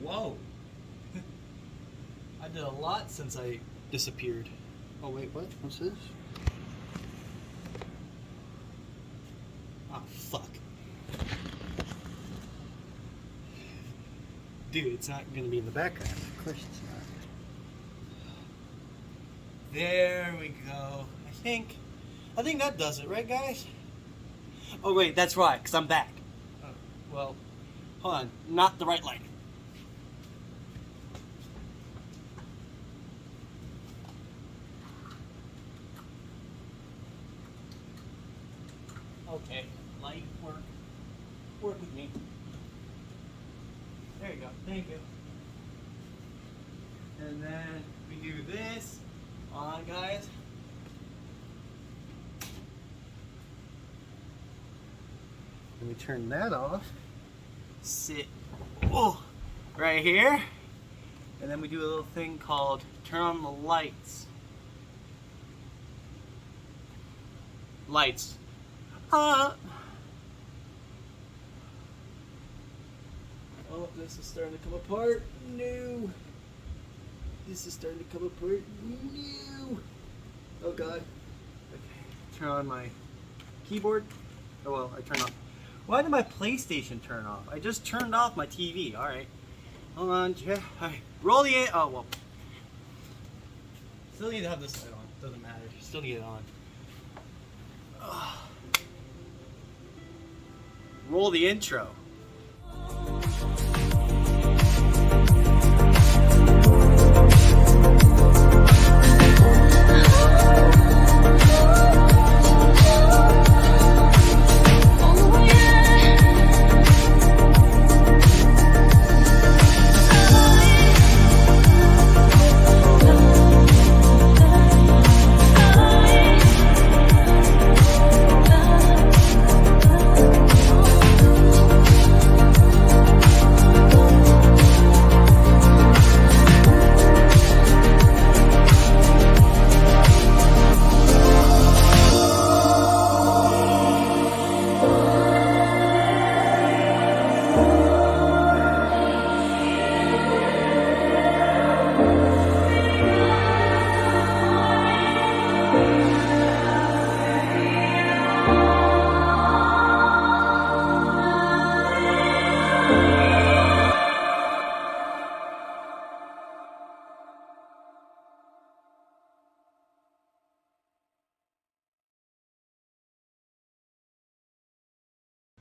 Whoa. I did a lot since I disappeared. Oh wait, what? What's this? Oh, fuck. Dude, it's not gonna be in the background. Of course it's not. There we go. I think that does it, right, guys? Oh, wait, that's right, because I'm back. Well, hold on. Not the right light. Okay, light, work. Work with me. There you go. Thank you. And then we do this. On, guys. Let me turn that off. Sit right here. And then we do a little thing called turn on the lights. Lights. Oh, this is starting to come apart. No. This is starting to come apart. No. Oh god. Okay. Turn on my keyboard. Oh well, I turned off. Why did my PlayStation turn off? I just turned off my TV. Alright. Hold on. Yeah. Alright. Roll the in. Oh well. Still need to have this light on. Doesn't matter. Still need it on. Ugh. Roll the intro.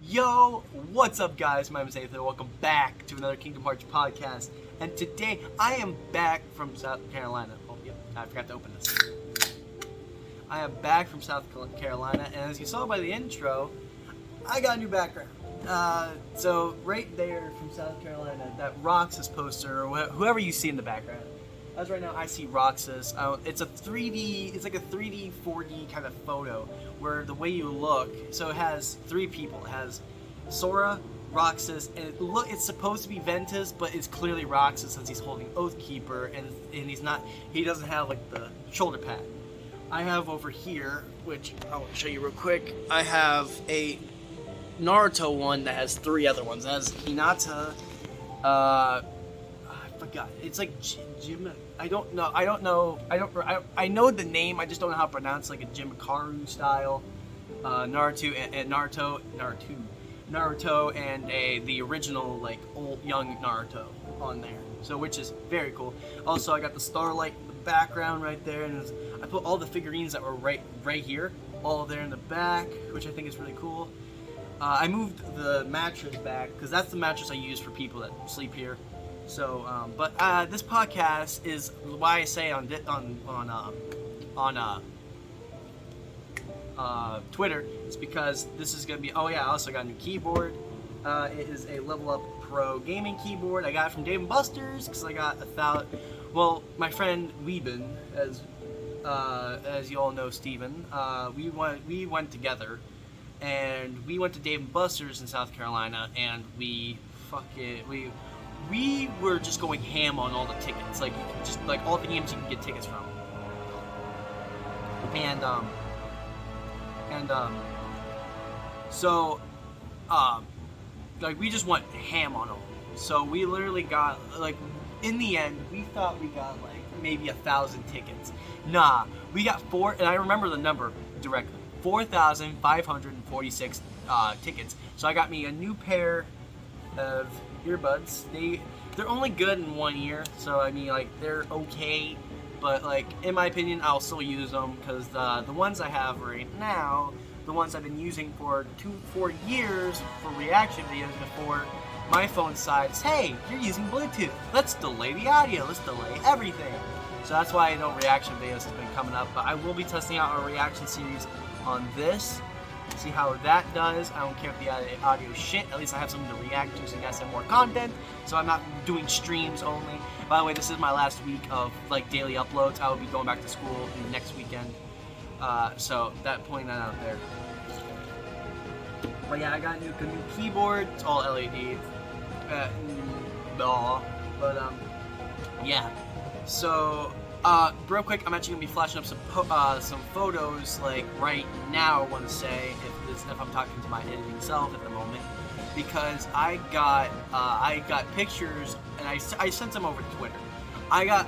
Yo, what's up guys? My name is Nathan. Welcome back to another Kingdom Hearts podcast. And today I am back from South Carolina. Oh yeah, I forgot to open this. I am back from South Carolina, and as you saw by the intro, I got a new background. So right there from South Carolina, that Roxas poster, or whoever you see in the background. As right now, I see Roxas. It's a 3D, it's like a 3D, 4D kind of photo where the way you look, so it has three people. It has Sora, Roxas, and it's supposed to be Ventus, but it's clearly Roxas since he's holding Oathkeeper, and he doesn't have like the shoulder pad. I have over here, which I'll show you real quick, I have a Naruto one that has three other ones. It has Hinata, I forgot. It's like Jim. I don't know. I know the name. I just don't know how to pronounce like a Jimakaru style. Naruto and the original like old young Naruto on there. So which is very cool. Also, I got the Starlight in the background right there, and I put all the figurines that were right here, all there in the back, which I think is really cool. I moved the mattress back because that's the mattress I use for people that sleep here. So, but this podcast is why I say on Twitter. It's because this is gonna be. Oh yeah, I also got a new keyboard. It is a Level Up Pro gaming keyboard. I got it from Dave & Buster's because I got well, my friend Weeben, as you all know, Steven. We went together, and we went to Dave & Buster's in South Carolina, and we were just going ham on all the tickets, like just like all the games you can get tickets from, so like we just went ham on them. So we literally got, like, in the end, we thought we got, like, maybe 1,000 tickets. Nah, we got and I remember the number directly, 4,546 tickets. So I got me a new pair of earbuds. They're only good in one ear, so I mean, like, they're okay, but, like, in my opinion, I'll still use them, because the ones I have right now, the ones I've been using for 4 years for reaction videos before my phone decides, hey, you're using Bluetooth, let's delay the audio, let's delay everything. So that's why no reaction videos have been coming up, but I will be testing out a reaction series on this, see how that does. I don't care if the audio is shit, at least I have something to react to, so you guys have more content, so I'm not doing streams only. By the way, this is my last week of, like, daily uploads. I will be going back to school next weekend, so pointing that out there. But yeah, I got a new keyboard, it's all LED, but yeah. So, real quick, I'm actually gonna be flashing up some photos, like, right now, I want to say, if I'm talking to my editing self at the moment, because I got pictures, and I sent them over to Twitter. I got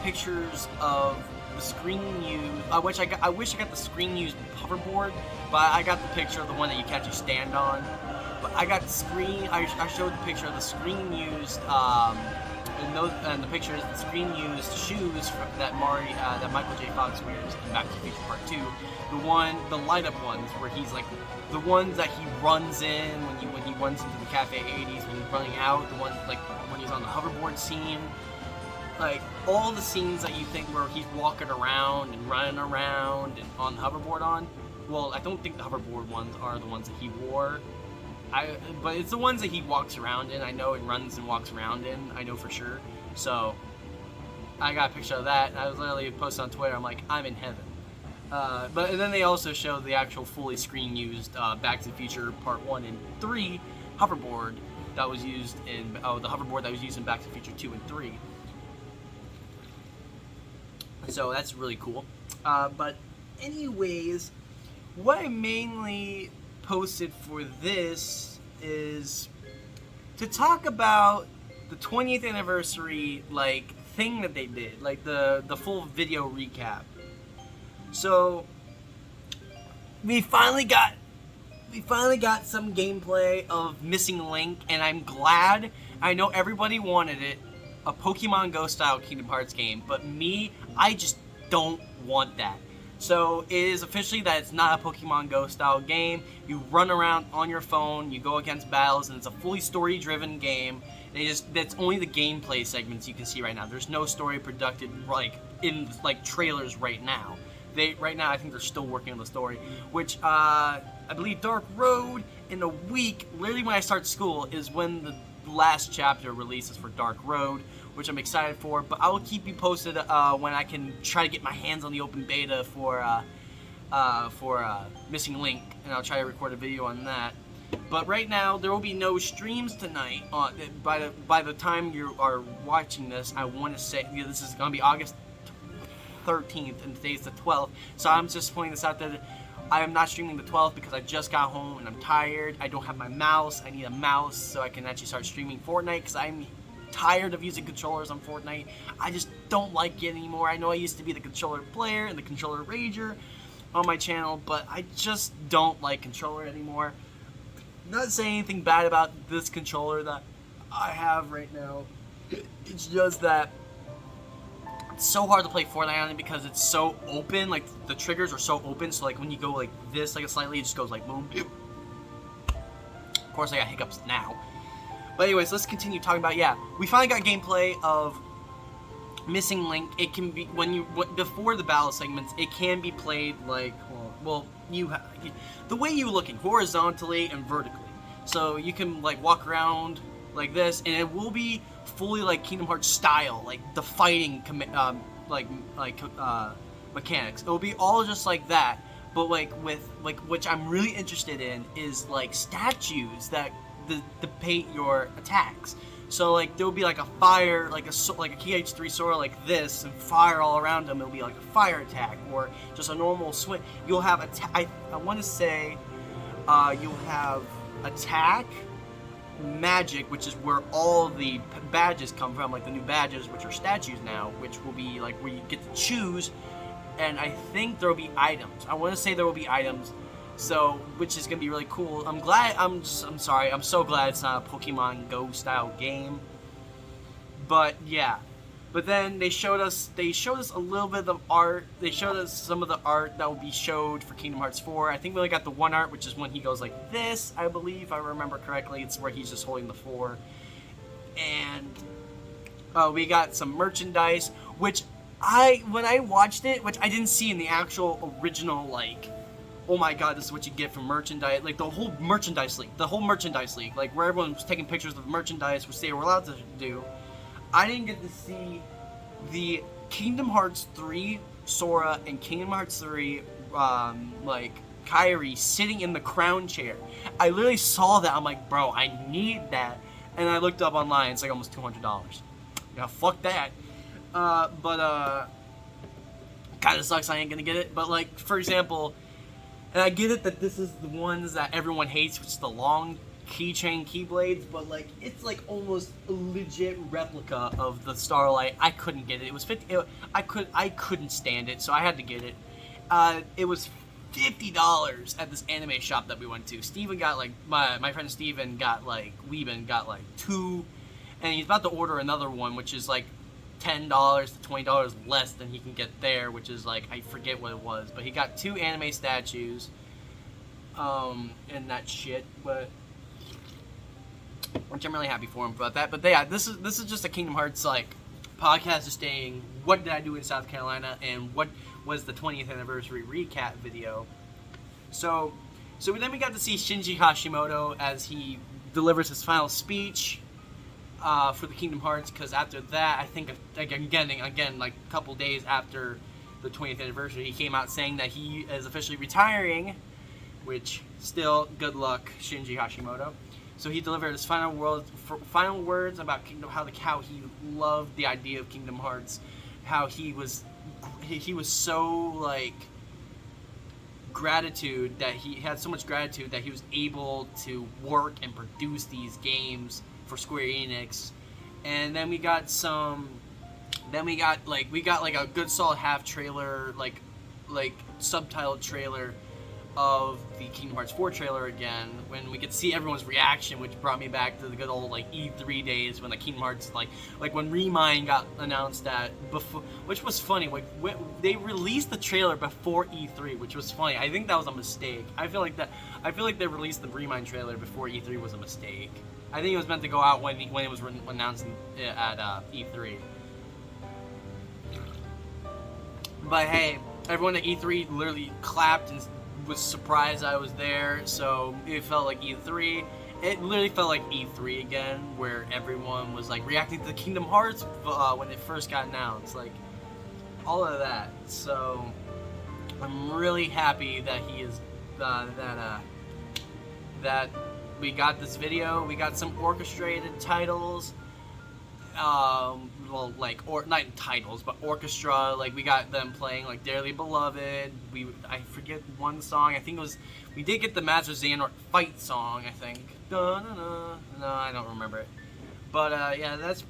pictures of the screen used, I wish I got the screen used hoverboard, but I got the picture of the one that you can actually stand on. But I got I showed the picture of the screen used, and the picture is the screen used shoes that Michael J. Fox wears in Back to the Future Part 2. The light up ones where he's like, the ones that he runs in when he runs into the Cafe 80s, when he's running out, the ones like when he's on the hoverboard scene. Like, all the scenes that you think where he's walking around and running around and on the hoverboard on. Well, I don't think the hoverboard ones are the ones that he wore. But it's the ones that he walks around in, I know, and runs and walks around in, I know for sure. So, I got a picture of that, and I was literally posted on Twitter, I'm like, I'm in heaven. But then they also showed the actual fully screen-used Back to the Future Part 1 and 3 hoverboard that was used in, the hoverboard that was used in Back to the Future 2 and 3. So that's really cool. But anyways, what I mainly posted for this is to talk about the 20th anniversary, like, thing that they did, like the full video recap. So we finally got some gameplay of Missing Link, and I'm glad. I know everybody wanted it, a Pokemon Go style Kingdom Hearts game, but me, I just don't want that. So it is officially that it's not a Pokemon Go style game. You run around on your phone, you go against battles, and it's a fully story driven game. That's only the gameplay segments you can see right now. There's no story produced in trailers right now. Right now I think they're still working on the story, which I believe Dark Road in a week, literally when I start school, is when the last chapter releases for Dark Road, which I'm excited for. But I will keep you posted when I can try to get my hands on the open beta for Missing Link, and I'll try to record a video on that. But right now there will be no streams tonight. By the time you are watching this, I want to say this is going to be August 13th, and today's the 12th. So I'm just pointing this out that I am not streaming the 12th because I just got home and I'm tired. I don't have my mouse. I need a mouse so I can actually start streaming Fortnite, because I'm tired of using controllers on Fortnite. I just don't like it anymore. I know I used to be the controller player and the controller rager on my channel, but I just don't like controller anymore. Not saying anything bad about this controller that I have right now. It's just that it's so hard to play Fortnite on it because it's so open. Like, the triggers are so open, so like when you go like this, like slightly, it just goes like boom. Of course, I got hiccups now. But anyways, let's continue talking about, yeah, we finally got gameplay of Missing Link. It can be, before the battle segments, it can be played like, the way you're looking, horizontally and vertically. So you can like walk around like this, and it will be fully like Kingdom Hearts style, like the fighting mechanics. It will be all just like that, but which I'm really interested in is like statues that debate your attacks. So like there will be like a fire, like a KH3 Sora like this, and fire all around them. It'll be like a fire attack, or just a normal swing. You'll have I want to say you'll have attack, Magic, which is where all the badges come from, like the new badges, which are statues now, which will be like where you get to choose. And I think there will be items. I want to say there will be items, so which is gonna be really cool. I'm glad. I'm sorry. I'm so glad it's not a Pokemon Go style game. But yeah. But then they showed us a little bit of art. They showed us some of the art that will be showed for Kingdom Hearts 4. I think we only got the one art, which is when he goes like this, I believe, if I remember correctly. It's where he's just holding the 4. And we got some merchandise, which when I watched it, which I didn't see in the actual original, like, oh my god, this is what you get from merchandise, like the whole merchandise league, like where everyone was taking pictures of merchandise, which they were allowed to do. I didn't get to see the Kingdom Hearts 3 Sora and Kingdom Hearts 3 like Kairi sitting in the crown chair. I literally saw that. I'm like, bro, I need that. And I looked up online. It's like almost $200. Yeah, fuck that. But kind of sucks. I ain't gonna get it. But like, for example, and I get it that this is the ones that everyone hates, which is the long keychain keyblades, but like it's like almost a legit replica of the Starlight. I couldn't get it. It was 50. I couldn't stand it, so I had to get it. It was $50 at this anime shop that we went to. Steven got like my friend Steven got like Weeben got like 2, and he's about to order another one, which is like $10 to $20 less than he can get there, which is like, I forget what it was, but he got 2 anime statues, and that shit, but which I'm really happy for him about that. But yeah, this is just a Kingdom Hearts like podcast just saying what did I do in South Carolina and what was the 20th anniversary recap video. So then we got to see Shinji Hashimoto as he delivers his final speech for the Kingdom Hearts, because after that, I think again like a couple days after the 20th anniversary, he came out saying that he is officially retiring, which still good luck, Shinji Hashimoto. So he delivered his final words about how he loved the idea of Kingdom Hearts, how he was so like gratitude that he had so much gratitude that he was able to work and produce these games for Square Enix. And then we got like a good solid half trailer, like subtitled trailer of the Kingdom Hearts 4 trailer again, when we could see everyone's reaction, which brought me back to the good old like E3 days when the Kingdom Hearts like when Remind got announced that before, which was funny. Like they released the trailer before E3, which was funny. I think that was a mistake. I feel like they released the Remind trailer before E3 was a mistake. I think it was meant to go out when it was announced at E3. But hey, everyone at E3 literally clapped and was surprised I was there, so it felt like E3. It literally felt like E3 again, where everyone was like reacting to the Kingdom Hearts when it first got announced, like all of that. So I'm really happy that he is that we got this video. We got some orchestrated titles. Well, like, not titles, but orchestra. Like, we got them playing, like, Dearly Beloved. I forget one song. I think it was, we did get the Master Xehanort fight song, I think. Da-na-na. No, I don't remember it. But, yeah, that's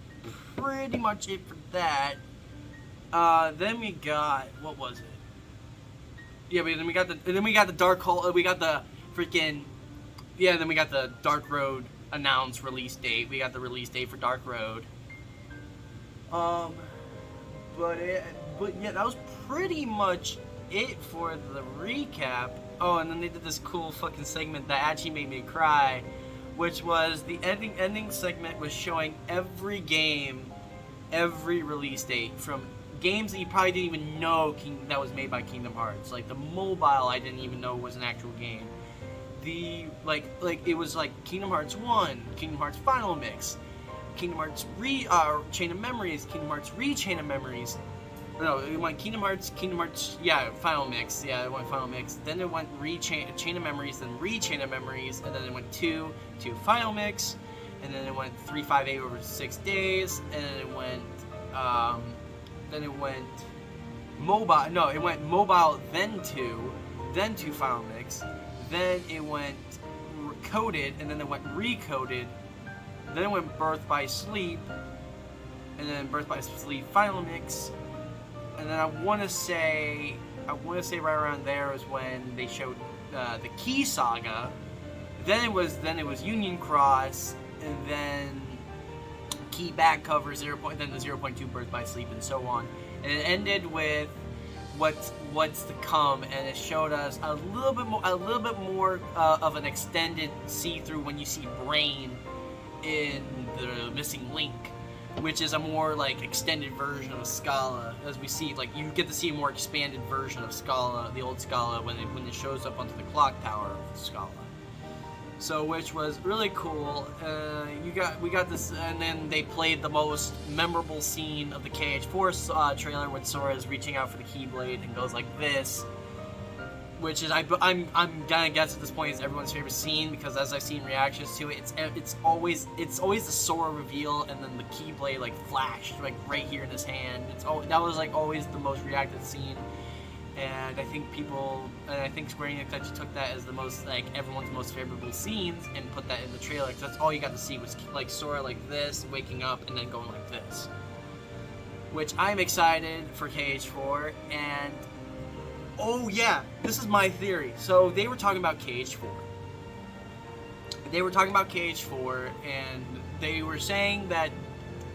pretty much it for that. Then we got, what was it? Yeah, then we got the Dark Hole, we got the freaking, yeah, then we got the Dark Road announced release date. We got the release date for Dark Road. But yeah, that was pretty much it for the recap. Oh, and then they did this cool fucking segment that actually made me cry, which was the ending segment was showing every game, every release date from games that you probably didn't even know that was made by Kingdom Hearts. Like the mobile, I didn't even know was an actual game. The like it was like Kingdom Hearts 1, Kingdom Hearts Final Mix, Kingdom Hearts Chain of Memories, Kingdom Hearts Chain of Memories. No, it went Kingdom Hearts, yeah, Final Mix. Yeah, it went Final Mix. Then it went Chain of Memories, then Chain of Memories, and then it went 2 Final Mix, and then it went 3, 5, 8 over 6 days, and then it went mobile. No, it went mobile, then 2 Final Mix, then it went coded, and then it went recoded, Then it went Birth by Sleep, and then Birth by Sleep Final Mix, and then I want to say right around there is when they showed the Key Saga. Then it was Union Cross, and then Key back cover 0. Then the 0.2 Birth by Sleep, and so on. And it ended with what's to come, and it showed us a little bit more of an extended see-through when you see Brain in the Missing Link, which is a more like extended version of Scala. As we see, like, you get to see a more expanded version of Scala, the old Scala, when it shows up onto the clock tower of Scala. So, which was really cool. We got this, and then they played the most memorable scene of the KH4 trailer when Sora is reaching out for the Keyblade and goes like this, which is I'm gonna guess at this point is everyone's favorite scene, because as I've seen reactions to it, it's always the Sora reveal and then the Keyblade like flash like right here in his hand. That was like always the most reacted scene. And I think Square Enix actually took that as the most, like, everyone's most favorable scenes and put that in the trailer, because that's all you got to see was, like, Sora like this, waking up, and then going like this. Which I'm excited for KH4, and, oh yeah, this is my theory. So, they were talking about KH4. And they were saying that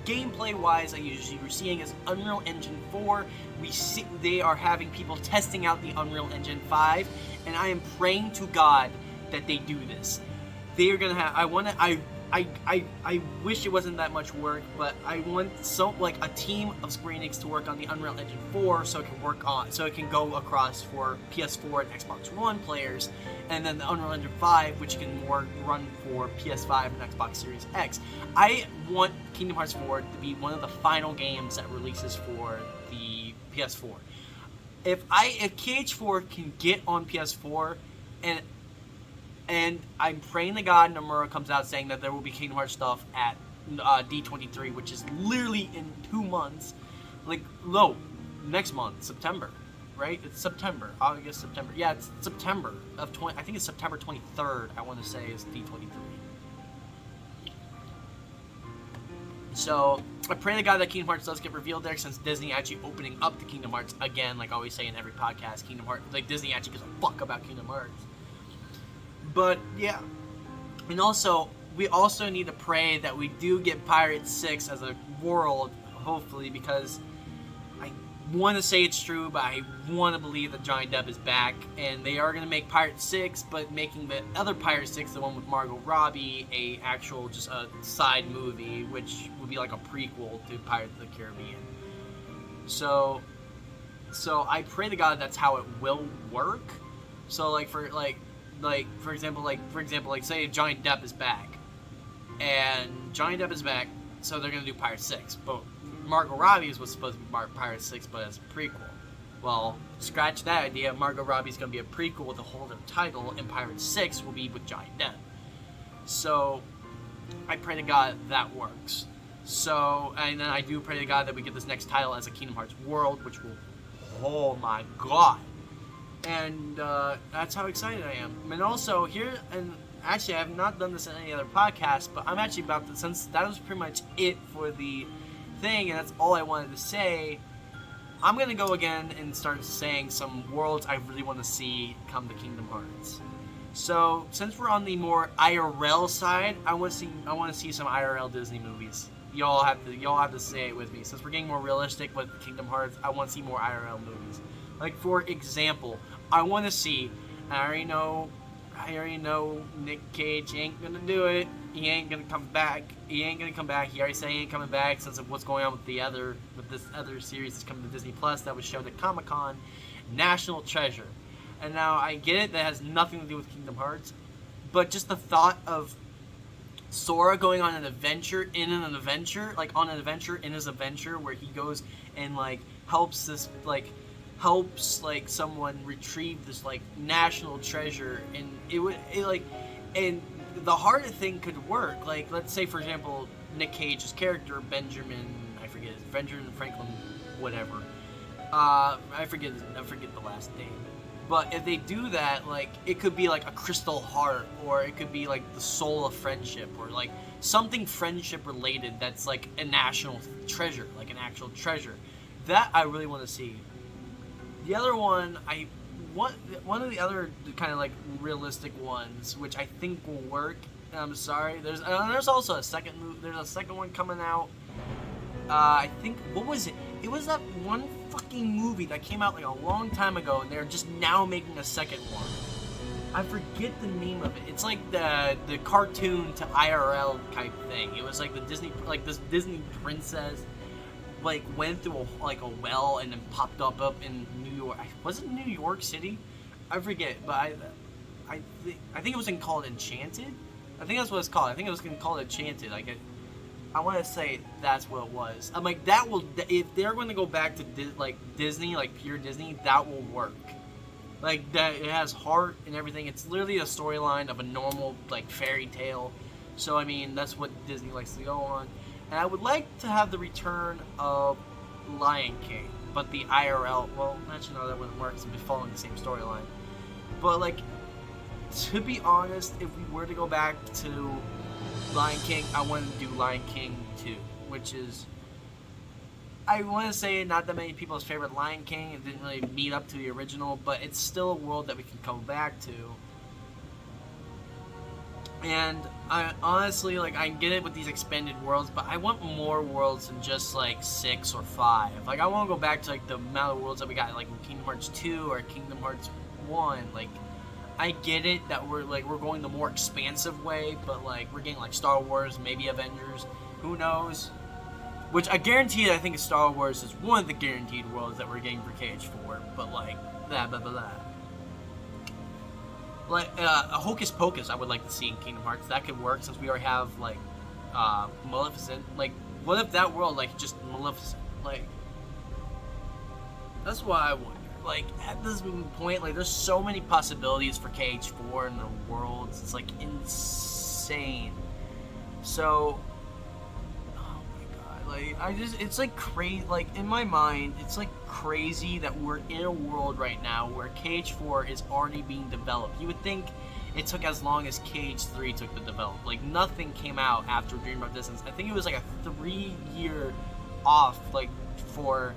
gameplay-wise, we're seeing is Unreal Engine 4. They are having people testing out the Unreal Engine 5, and I am praying to God that they do this. They are gonna have. I wish it wasn't that much work, but I want a team of Square Enix to work on the Unreal Engine 4 so it can go across for PS4 and Xbox One players, and then the Unreal Engine 5, which can more run for PS5 and Xbox Series X. I want Kingdom Hearts 4 to be one of the final games that releases for the PS4. If KH4 can get on PS4, and I'm praying to God Nomura comes out saying that there will be Kingdom Hearts stuff at D23, which is literally in 2 months. Next month, September, right? It's September, August, September. Yeah, it's September of I think it's September 23rd. I want to say is D23. So I pray to God that Kingdom Hearts does get revealed there, since Disney actually opening up to Kingdom Hearts again, like I always say in every podcast. Kingdom Hearts, like Disney actually gives a fuck about Kingdom Hearts. But yeah, and also we also need to pray that we do get Pirate 6 as a world, hopefully, because I want to say it's true, but I want to believe that Johnny Depp is back, and they are going to make Pirate 6, but making the other Pirate 6, the one with Margot Robbie, just a side movie, which would be like a prequel to Pirates of the Caribbean. So I pray to God that's how it will work. So for example, say Johnny Depp is back, so they're gonna do Pirate 6, but Margot Robbie was supposed to be Pirate 6, but as a prequel. Well, scratch that idea. Margot Robbie's gonna be a prequel with a whole other title, and Pirate 6 will be with Johnny Depp. So I pray to God that works. So, and then I do pray to God that we get this next title as a Kingdom Hearts world, which will, oh my God. And that's how excited I am. And also here, and actually I have not done this in any other podcast, but I'm actually about to, since that was pretty much it for the thing, and that's all I wanted to say, I'm going to go again and start saying some worlds I really want to see come to Kingdom Hearts. So, since we're on the more IRL side, I want to see some IRL Disney movies. Y'all have to say it with me. Since we're getting more realistic with Kingdom Hearts, I want to see more IRL movies. Like, for example, I want to see, I already know Nick Cage ain't gonna do it. He ain't gonna come back. He already said he ain't coming back since of what's going on with this other series that's coming to Disney Plus that was showed at Comic-Con, National Treasure. And now I get it, that has nothing to do with Kingdom Hearts, but just the thought of Sora going on an adventure in his adventure where he goes and helps someone retrieve this national treasure, and and the harder thing could work. Let's say for example Nick Cage's character Benjamin Franklin, whatever. I forget the last name. But if they do that, like, it could be like a crystal heart, or it could be like the soul of friendship, or like something friendship related that's like a national treasure, like an actual treasure. That I really want to see. The other one, one of the other kind of like realistic ones, which I think will work. And I'm sorry, there's also a second there's a second one coming out. I think, what was it? It was that one fucking movie that came out like a long time ago, and they're just now making a second one. I forget the name of it. It's like the cartoon to IRL type thing. It was like this Disney princess like went through a well and then popped up in New York. Was it New York City? I forget, but I think it was called Enchanted. I think that's what it's called. I think it was called Enchanted. I want to say that's what it was. I'm like, that will, if they're going to go back to Disney, like pure Disney, that will work. Like, that, it has heart and everything. It's literally a storyline of a normal like fairy tale. So I mean, that's what Disney likes to go on. And I would like to have the return of Lion King, but the IRL. Well, actually, no, that wouldn't work. It's be following the same storyline. But like, to be honest, if we were to go back to Lion King, I want to do Lion King 2, which is, I want to say, not that many people's favorite Lion King. It didn't really meet up to the original, but it's still a world that we can come back to. And I honestly, like, I get it with these expanded worlds, but I want more worlds than just like 6 or 5. Like, I want to go back to like the amount of worlds that we got like in Kingdom Hearts 2 or Kingdom Hearts 1. Like, I get it that we're going the more expansive way, but like we're getting like Star Wars, maybe Avengers, who knows? Which I guarantee, I think Star Wars is one of the guaranteed worlds that we're getting for KH4. But like blah blah blah. Like a Hocus Pocus, I would like to see in Kingdom Hearts. That could work since we already have like Maleficent. Like, what if that world like just Maleficent? Like, that's what I wonder. Like, at this point, like, there's so many possibilities for KH4 in the worlds. It's, like, insane. So, oh my god, like, it's, like, crazy, like, in my mind, it's, like, crazy that we're in a world right now where KH4 is already being developed. You would think it took as long as KH3 took to develop. Like, nothing came out after Dream of Distance. I think it was, like, a 3-year off, like, for...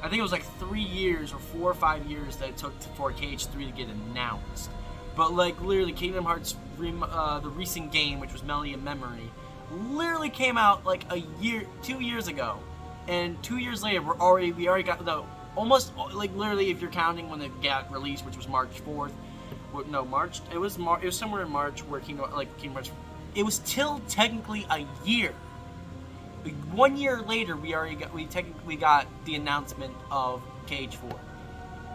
I think it was like 3 years or 4 or 5 years that it took for KH3 to get announced. But like literally, Kingdom Hearts, the recent game, which was Melody of Memory, literally came out like 2 years ago, and 2 years later we already got the almost like literally, if you're counting when it got released, which was March 4th. No, March. It was somewhere in March where Kingdom Hearts. It was still technically a year. 1 year later, we technically got the announcement of KH4.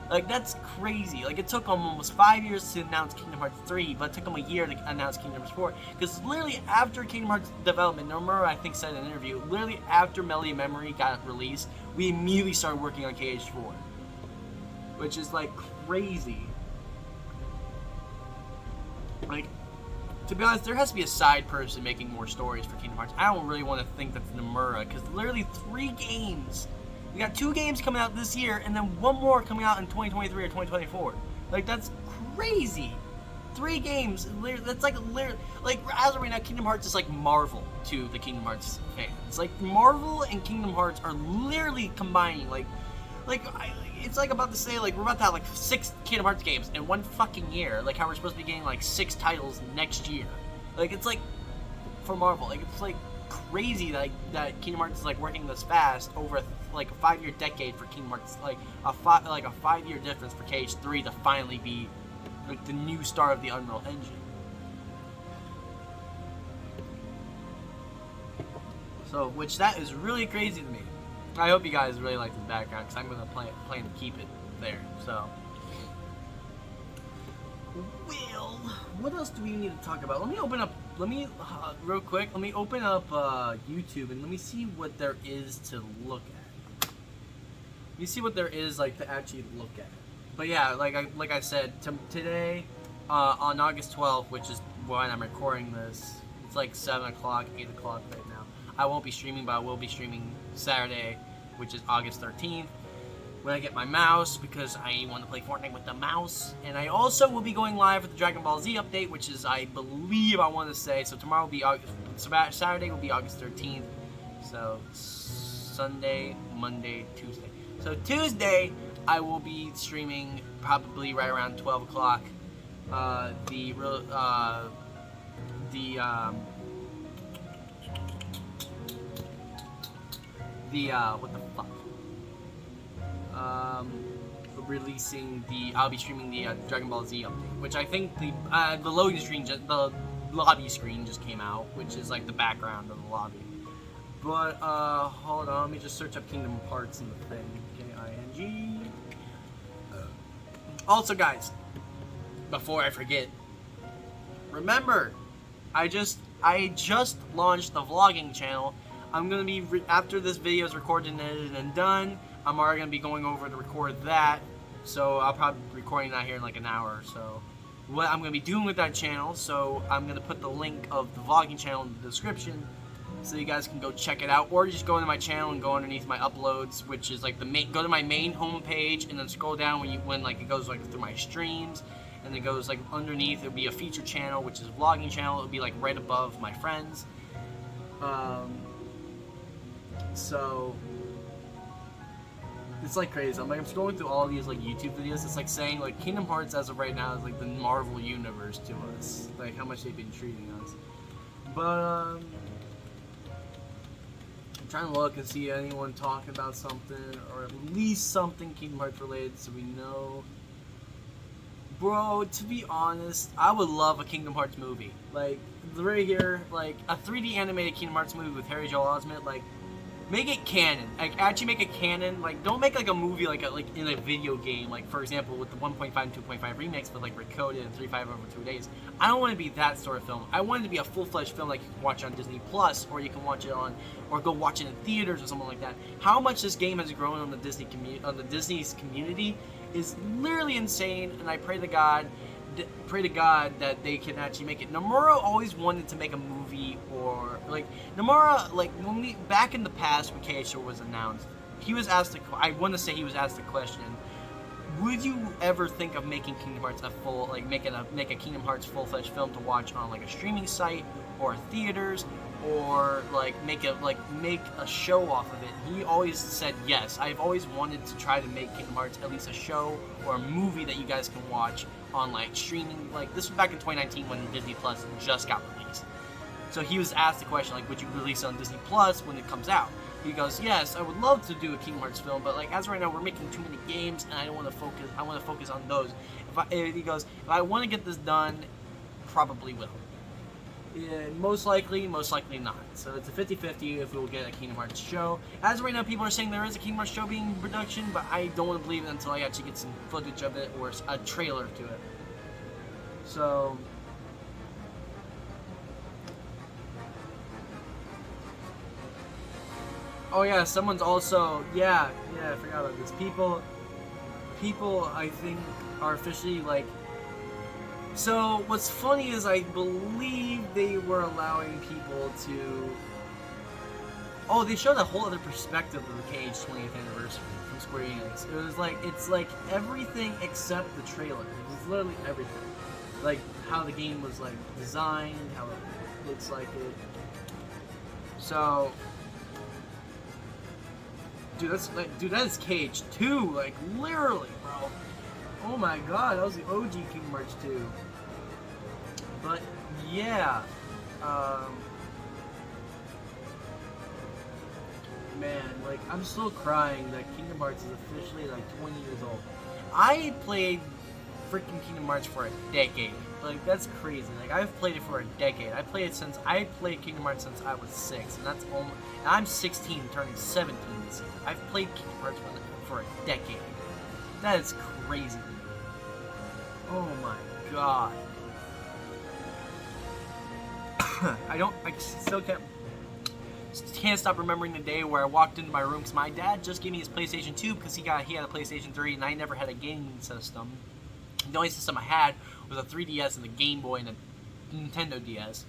Like, that's crazy. Like, it took them almost 5 years to announce Kingdom Hearts 3, but it took them a year to announce Kingdom Hearts 4. Because literally after Kingdom Hearts development, Nomura, I think, said in an interview, literally after Melody of Memory got released, we immediately started working on KH4. Which is, like, crazy. Like, to be honest, there has to be a side person making more stories for Kingdom Hearts. I don't really want to think that's Nomura, because literally 3 games. We got 2 games coming out this year, and then 1 more coming out in 2023 or 2024. Like, that's crazy. 3 games. That's like as of right now, Kingdom Hearts is like Marvel to the Kingdom Hearts fans. Like, Marvel and Kingdom Hearts are literally combining. It's like about to say, like, we're about to have like 6 Kingdom Hearts games in 1 fucking year. Like how we're supposed to be getting like 6 titles next year. Like, it's like for Marvel. Like, it's like crazy that Kingdom Hearts is like working this fast over like a 5-year decade for Kingdom Hearts. Like a 5-year difference for KH3 to finally be like the new star of the Unreal Engine. So, which that is really crazy to me. I hope you guys really like the background, because I'm going to plan to keep it there. So, well, what else do we need to talk about? Let me open up, real quick, let me open up YouTube and let me see what there is to look at. Let me see what there is, like, to actually look at. But yeah, like I said, today, on August 12th, which is when I'm recording this, it's like 7 o'clock, 8 o'clock right now. I won't be streaming, but I will be streaming Saturday, which is August 13th. when I get my mouse, because I want to play Fortnite with the mouse. And I also will be going live with the Dragon Ball Z update, which is, I believe, I want to say, so tomorrow will be Saturday will be August 13th. So Sunday, Monday, Tuesday. So Tuesday, I will be streaming probably right around 12 o'clock. What the fuck? Releasing I'll be streaming the Dragon Ball Z update, which I think the loading screen, the lobby screen just came out, which is like the background of the lobby. But hold on, let me just search up Kingdom Hearts in the thing. King. Also, guys, before I forget, remember, I just launched the vlogging channel. I'm gonna be after this video is recorded and edited and done. I'm already gonna be going over to record that, so I'll probably be recording that here in like an hour or so. What I'm gonna be doing with that channel, so I'm gonna put the link of the vlogging channel in the description, so you guys can go check it out, or just go into my channel and go underneath my uploads, which is like go to my main homepage and then scroll down when like it goes like through my streams, and it goes like underneath. It'll be a feature channel, which is a vlogging channel. It'll be like right above my friends. So it's like crazy. I'm scrolling through all these like YouTube videos. It's like saying like Kingdom Hearts as of right now is like the Marvel universe to us, like how much they've been treating us. But I'm trying to look and see anyone talking about something, or at least something Kingdom Hearts related, so we know. Bro, to be honest, I would love a Kingdom Hearts movie. Like right here, like a 3D animated Kingdom Hearts movie with Harry Joel Osment, like. Make it canon. Like, actually make it canon. Like, don't make like a movie like in a video game. Like, for example, with the 1.5 and 2.5 remix, but like recoded in 3.5 over 2 days. I don't want to be that sort of film. I want it to be a full-fledged film like you can watch on Disney Plus, or you can watch it on, or go watch it in theaters or something like that. How much this game has grown on the Disney's community is literally insane, and I pray to God that they can actually make it. Nomura always wanted to make a movie, or like Nomura, like when back in the past when KHO was announced, he was asked I want to say he was asked the question, would you ever think of making Kingdom Hearts make a Kingdom Hearts full-fledged film to watch on like a streaming site or theaters, or like make a show off of it? He always said yes. I've always wanted to try to make Kingdom Hearts at least a show or a movie that you guys can watch on like streaming. Like this was back in 2019 when Disney Plus just got released. So he was asked the question like, would you release it on Disney Plus when it comes out? He goes, yes, I would love to do a Kingdom Hearts film, but like as of right now we're making too many games and I don't want to focus. I want to focus on those. He goes, if I want to get this done, probably will. Yeah, most likely not. So it's a 50-50 if we'll get a Kingdom Hearts show. As of right now, people are saying there is a Kingdom Hearts show being in production, but I don't want to believe it until I actually get some footage of it or a trailer to it. So oh yeah, someone's also I forgot about this. People I think are officially like. So what's funny is I believe they were allowing people to. Oh, they showed a whole other perspective of the KH 20th anniversary from Square Enix. It was like it's like everything except the trailer. It was literally everything, like how the game was like designed, how it looks like it. So, dude, that is KH2, like literally, bro. Oh my god, that was the OG Kingdom Hearts 2. But yeah, man, like I'm still crying that Kingdom Hearts is officially like 20 years old. I played freaking Kingdom Hearts for a decade. Like that's crazy. Like I've played it for a decade. I played Kingdom Hearts since I was 6, and that's almost. And I'm 16, turning 17 this year. I've played Kingdom Hearts for a decade. That is crazy. Oh my god. I still can't stop remembering the day where I walked into my room because my dad just gave me his PlayStation 2 because he had a PlayStation 3 and I never had a gaming system. The only system I had was a 3DS and a Game Boy and a Nintendo DS.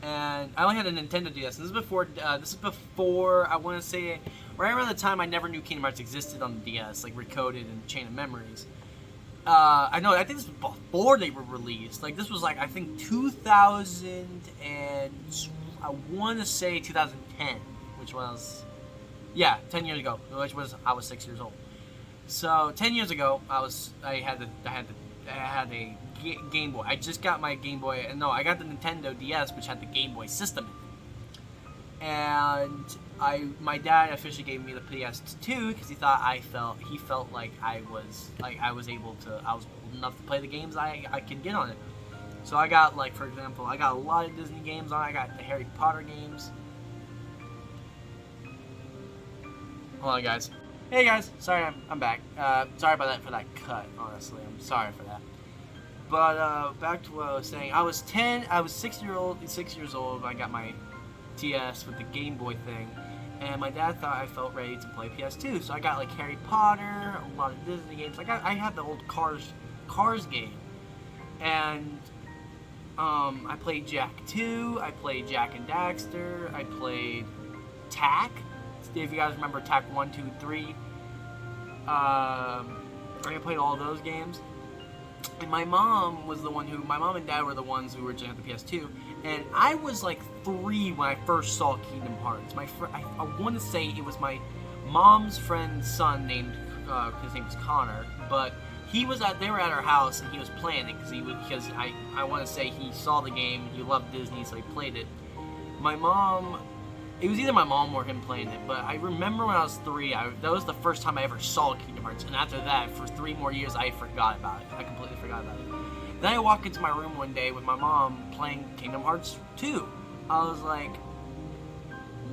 and I only had a Nintendo DS. And this is before I want to say right around the time I never knew Kingdom Hearts existed on the DS, like Recoded and Chain of Memories. I think this was before they were released. Like this was like I think 2000 and I want to say 2010, which was 10 years ago, which was I was 6 years old. So 10 years ago, I had a Game Boy. I just got my Game Boy, and no, I got the Nintendo DS, which had the Game Boy system in it. And my dad officially gave me the PS2 because he felt like I was old enough to play the games I could get on it. So I got, like, for example, I got a lot of Disney games on it. I got the Harry Potter games. Hold on, guys. Hey guys, sorry I'm back. Sorry about that cut, honestly. I'm sorry for that. But back to what I was saying. I was 6 years old when I got my TS with the Game Boy thing, and my dad thought I felt ready to play PS2. So I got like Harry Potter, a lot of Disney games. I had the old Cars game, and I played Jak 2. I played Jak and Daxter. I played Tak. If you guys remember Tak 1, 2, 3. I played all of those games. And my mom and dad were the ones who originally had the PS2. And I was like 3 when I first saw Kingdom Hearts. I want to say it was my mom's friend's son named, his name was Connor. But they were at our house and he was playing it because I want to say he saw the game, he loved Disney, so he played it. It was either my mom or him playing it, but I remember when I was 3, that was the first time I ever saw Kingdom Hearts, and after that, for 3 more years, I forgot about it. I completely forgot about it. Then I walked into my room one day with my mom playing Kingdom Hearts 2. I was like,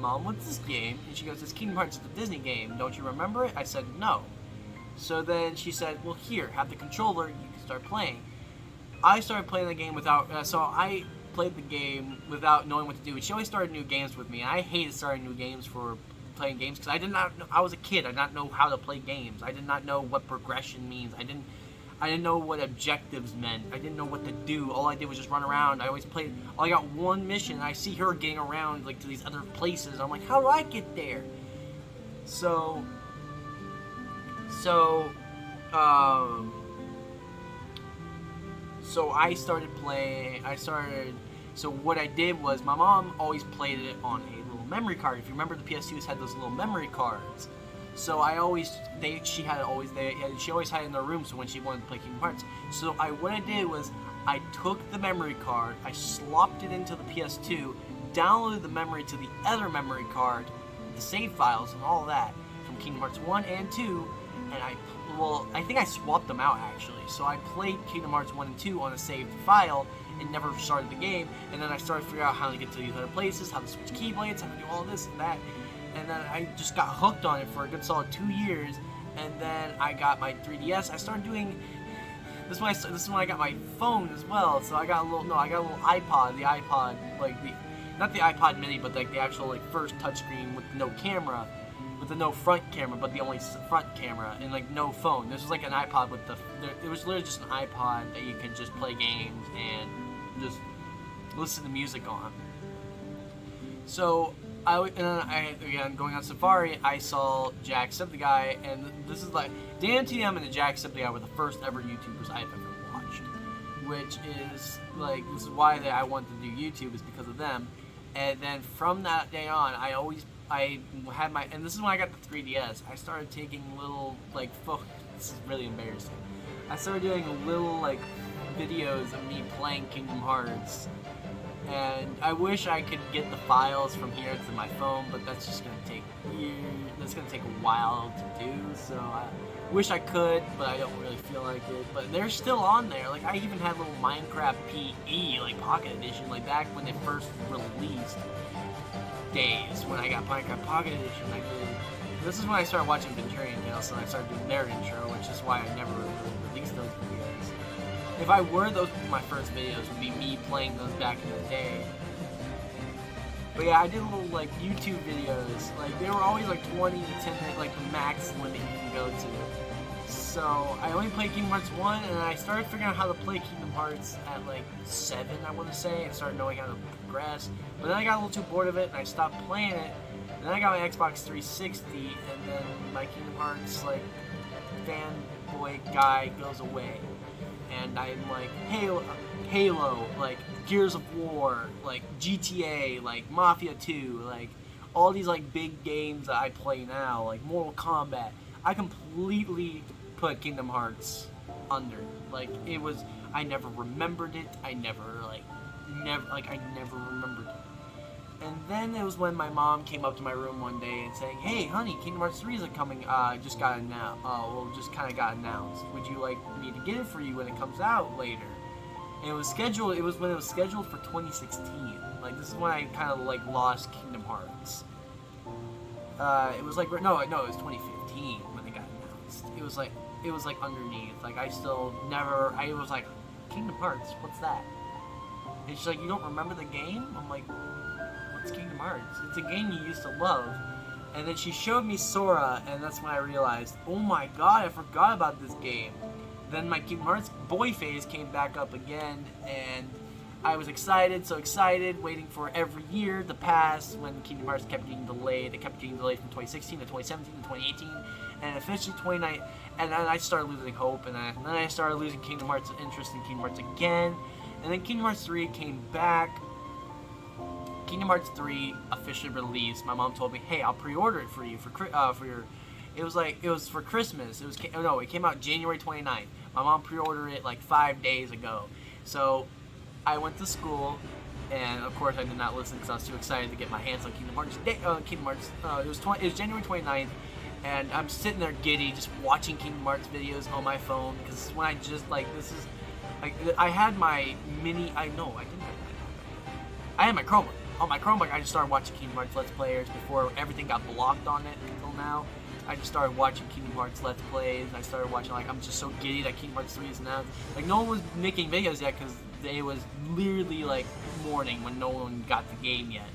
Mom, what's this game? And she goes, it's Kingdom Hearts, it's a Disney game. Don't you remember it? I said, no. So then she said, well, here, have the controller, you can start playing. I started playing the game I played the game without knowing what to do. She always started new games with me, and I hated starting new games for playing games because I was a kid. I did not know how to play games. I did not know what progression means. I didn't know what objectives meant. I didn't know what to do. All I did was just run around. I got one mission, and I see her getting around like to these other places. I'm like, how do I get there? So I started playing. So what I did was my mom always played it on a little memory card. If you remember, the PS2s had those little memory cards. So she always had it in her room. So when she wanted to play Kingdom Hearts, what I did was I took the memory card, I slopped it into the PS2, downloaded the memory to the other memory card, the save files and all that from Kingdom Hearts 1 and 2, and I think I swapped them out actually. So I played Kingdom Hearts 1 and 2 on a saved file and never started the game, and then I started figuring out how to get to these other places, how to switch keyblades, how to do all this and that, and then I just got hooked on it for a good solid 2 years, and then I got my 3DS. I started doing this is when I got my phone as well. So I got a little iPod, not the iPod Mini, but like the actual like first touchscreen with no camera. With the no front camera, but the only front camera, and like no phone. This was like an iPod it was literally just an iPod that you could just play games and just listen to music on. So again, going on Safari, I saw Jacksepticeye, and this is like DanTDM and the Jacksepticeye were the first ever YouTubers I've ever watched, which is like, this is why I wanted to do YouTube, is because of them. And then from that day on, I had and this is when I got the 3DS, I started taking little, like, this is really embarrassing. I started doing little, like, videos of me playing Kingdom Hearts, and I wish I could get the files from here to my phone, but that's just going to take years, that's going to take a while to do, so I wish I could, but I don't really feel like it. But they're still on there. Like, I even had little Minecraft PE, like, Pocket Edition, like, back when they first released days, when I got Minecraft Pocket Edition. This is when I started watching Venturian Tales, and I started doing their intro, which is why I never really released those videos. If I were, those would be my first videos, would be me playing those back in the day. But yeah, I did little, like, YouTube videos. Like, they were always, like, 20 to 10 minutes, like, the max limit you can go to. So I only played Kingdom Hearts 1, and I started figuring out how to play Kingdom Hearts at like 7, I want to say, and started knowing how to progress. But then I got a little too bored of it, and I stopped playing it. And then I got my Xbox 360, and then my Kingdom Hearts like fanboy guy goes away, and I'm like Halo, like Gears of War, like GTA, like Mafia 2, like all these like big games that I play now, like Mortal Kombat. I completely put Kingdom Hearts under. Like it was, I never remembered it. I never remembered it. And then it was when my mom came up to my room one day and saying, "Hey, honey, Kingdom Hearts 3 is coming. Just got announced. Just kind of got announced. Would you like me to get it for you when it comes out later?" And it was scheduled. It was when it was scheduled for 2016. Like this is when I kind of like lost Kingdom Hearts. It was like no, it was 2015 when it got announced. It was like underneath. Like I still never. I was like, Kingdom Hearts. What's that? And she's like, "You don't remember the game?" I'm like, "What's Kingdom Hearts? It's a game you used to love." And then she showed me Sora, and that's when I realized, oh my god, I forgot about this game. Then my Kingdom Hearts boy phase came back up again, and I was excited, so excited, waiting for every year to pass when Kingdom Hearts kept getting delayed. It kept getting delayed from 2016 to 2017 to 2018, and eventually 2019. And then I started losing hope, and then I started losing Kingdom Hearts interest in Kingdom Hearts again. And then Kingdom Hearts 3 came back. Kingdom Hearts 3 officially released. My mom told me, "Hey, I'll pre-order it for you for your." It was for Christmas. It came out January 29th. My mom pre-ordered it like 5 days ago. So I went to school, and of course I did not listen because I was too excited to get my hands on Kingdom Hearts. It was January 29th, and I'm sitting there giddy, just watching Kingdom Hearts videos on my phone because when I just I had my mini. I didn't have I had my Chromebook. On my Chromebook, I just started watching Kingdom Hearts Let's Players before everything got blocked on it until now. I just started watching Kingdom Hearts Let's Plays. I started watching, I'm just so giddy that Kingdom Hearts 3 is announced. Like, no one was making videos yet because it was literally, morning when no one got the game yet.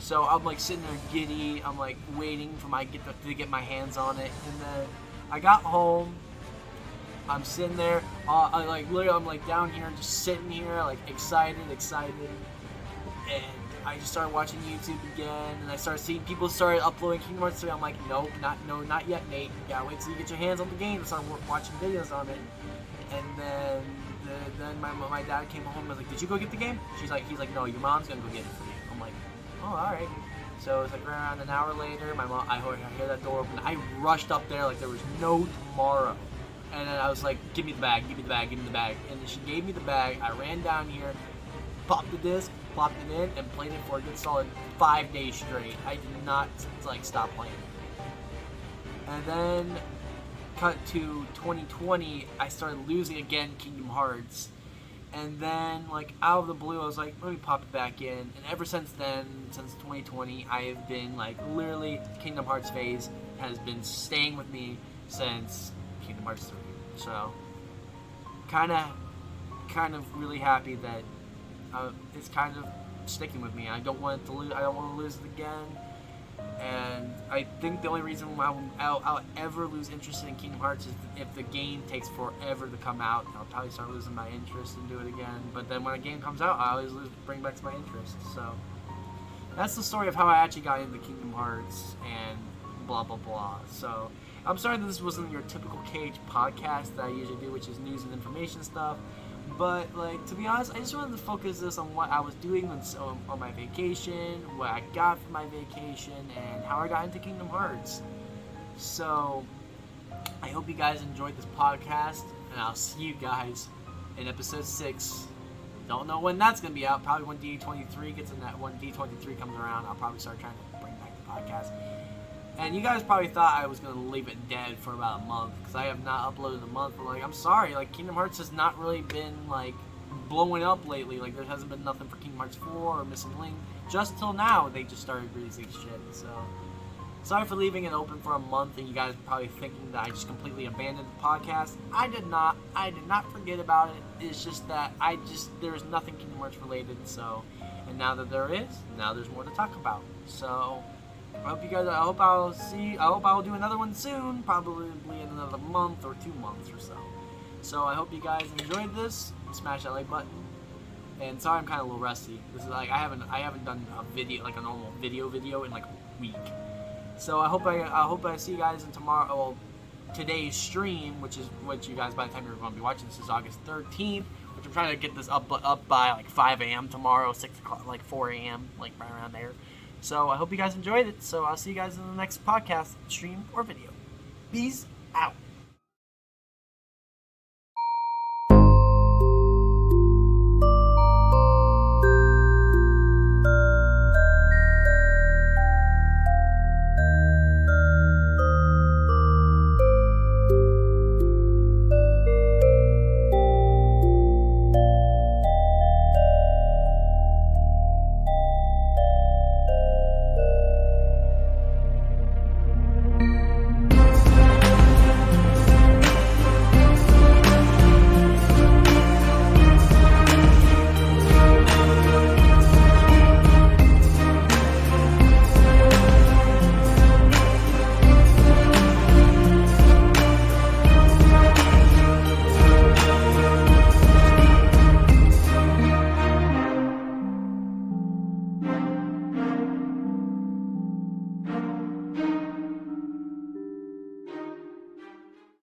So I'm, sitting there giddy. I'm, waiting for to get my hands on it. And then I got home. I'm sitting there. I'm, down here, just sitting here, excited. And I just started watching YouTube again, and I started seeing people started uploading Kingdom Hearts 3. I'm like, nope, not yet, Nate. You gotta wait till you get your hands on the game and start watching videos on it. And then my dad came home and was like, "Did you go get the game?" He's like, "No, your mom's gonna go get it for you." I'm like, "Oh, all right." So it's around an hour later. I hear that door open. I rushed up there like there was no tomorrow. And then I was like, "Give me the bag, give me the bag, give me the bag." And then she gave me the bag. I ran down here, popped the disc, plopped it in, and played it for a good solid 5 days straight. I did not stop playing. And then cut to 2020, I started losing again Kingdom Hearts. And then out of the blue, I was like, let me pop it back in. And ever since then, since 2020, I have been literally Kingdom Hearts phase has been staying with me since Kingdom Hearts 3. So kind of really happy that it's kind of sticking with me. I don't want it to lose. I don't want to lose it again. And I think the only reason I'll ever lose interest in Kingdom Hearts is if the game takes forever to come out. I'll probably start losing my interest and do it again. But then when a game comes out, I always bring back my interest. So that's the story of how I actually got into Kingdom Hearts and blah blah blah. So I'm sorry that this wasn't your typical Cage podcast that I usually do, which is news and information stuff. But, to be honest, I just wanted to focus this on what I was doing on my vacation, what I got from my vacation, and how I got into Kingdom Hearts. So, I hope you guys enjoyed this podcast, and I'll see you guys in episode 6. Don't know when that's going to be out. Probably when D23 gets in that. When D23 comes around, I'll probably start trying to bring back the podcast. And you guys probably thought I was going to leave it dead for about a month, because I have not uploaded in a month. But, I'm sorry. Kingdom Hearts has not really been, blowing up lately. There hasn't been nothing for Kingdom Hearts 4 or Missing Link. Just till now, they just started releasing shit. So, sorry for leaving it open for a month, and you guys are probably thinking that I just completely abandoned the podcast. I did not. I did not forget about it. It's just that there's nothing Kingdom Hearts related, so. And now that there is, now there's more to talk about. So, I hope I'll do another one soon, probably in another month or 2 months or so. So I hope you guys enjoyed this. Smash that like button. And sorry, I'm kind of a little rusty. This is like I haven't done a video, like a normal video in like a week. So I hope I see you guys in today's stream, which you guys, by the time you're going to be watching this, is August 13th. Which I'm trying to get this up by like 5 a.m. tomorrow, 6 o'clock, like 4 a.m., like right around there. So I hope you guys enjoyed it. So I'll see you guys in the next podcast, stream, or video. Peace out.